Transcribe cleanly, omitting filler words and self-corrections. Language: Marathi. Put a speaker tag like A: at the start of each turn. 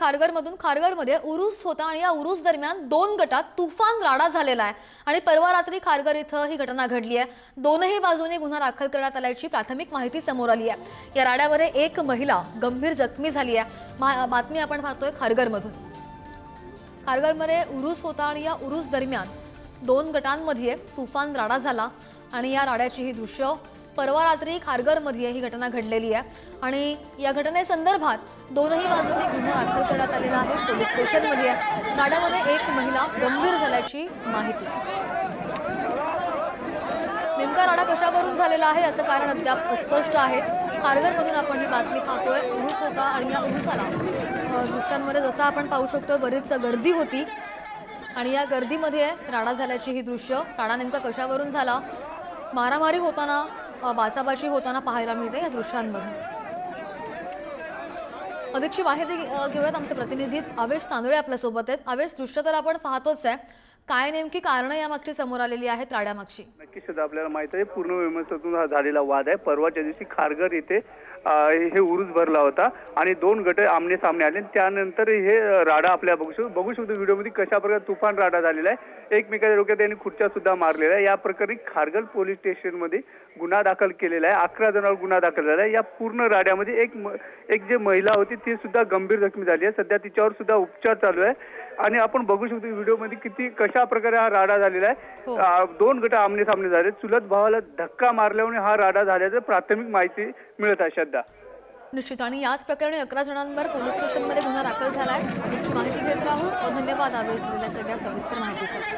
A: खारघरमधून खारघरमध्ये उरूस होता आणि या उरूस दरम्यान 2 गटात तुफान राडा झालेला आहे आणि परवा रात्री खारघर इथं ही घटना घडली आहे। दोनही बाजूने गुन्हा दाखल करण्यात आल्याची प्राथमिक माहिती समोर आली आहे। या राड्यामध्ये एक महिला गंभीर जखमी झाली आहे। बातमी आपण पाहतोय खारघरमधून। खारघरमध्ये उरूस होता आणि या उरूस दरम्यान 2 गटांमध्ये तुफान राडा झाला आणि या राड्याची ही दृश्य परवा रात्री खारघरमध्ये ही घटना घडलेली आहे आणि या घटनेसंदर्भात दोनही बाजूंनी गुन्हा दाखल करण्यात आलेला आहे। पोलीस स्टेशनमध्ये राड्यामध्ये एक महिला गंभीर झाल्याची माहिती। नेमका राडा कशावरून झालेला आहे असं कारण अद्याप अस्पष्ट आहे। खारघरमधून आपण ही बातमी पाहतोय। उरूस होता आणि या उरूसाला दृश्यांमध्ये जसं आपण पाहू शकतो बरीच गर्दी होती आणि या गर्दीमध्ये राडा झाल्याची ही दृश्य। राडा नेमका कशावरून झाला, मारामारी होताना बाचाबाची होताना पाहायला मिळते या दृश्यांमधून। अधिकची माहिती घेऊयात, आमचे प्रतिनिधी आवेश तांदळे आपल्या सोबत आहेत। आवेश, दृश्य तर आपण पाहतोच आहे, काय नेमकी कारण यामागची समोर आलेली आहेत राड्यामागची?
B: नक्कीच आपल्याला माहित आहे पूर्ण विमर्शातून हा झालेला वाद आहे। परवाच्या दिवशी खारघर येथे हे उरूस भरला होता आणि 2 गट आमने सामने आले। त्यानंतर हे राडा आपल्या बघू शकतो व्हिडिओमध्ये कशा प्रकारे तुफान राडा झालेला आहे। एकमेकाच्या डोक्यात त्यांनी खुर्च्या सुद्धा मारलेल्या आहे। या प्रकरणी खारघर पोलीस स्टेशनमध्ये गुन्हा दाखल केलेला आहे। 11 जणांवर गुन्हा दाखल झाला आहे। या पूर्ण राड्यामध्ये एक जे महिला होती ती सुद्धा गंभीर जखमी झाली आहे। सध्या तिच्यावर सुद्धा उपचार चालू आहे आणि आपण बघू शकतो व्हिडिओमध्ये किती कशा प्रकारे हा राडा झालेला आहे। 2 गट आमने सामने झाले। चुलत भावाला धक्का मारल्याने हा राडा झाल्याचं प्राथमिक माहिती मिळत आहे। श्रद्धा,
A: निश्चित, आणि याच प्रकरणी 11 जणांवर पोलीस स्टेशनमध्ये गुन्हा दाखल झालाय। अधिकची माहिती घेत राहू। धन्यवाद आवेश दिलेल्या सगळ्या सविस्तर माहितीसाठी।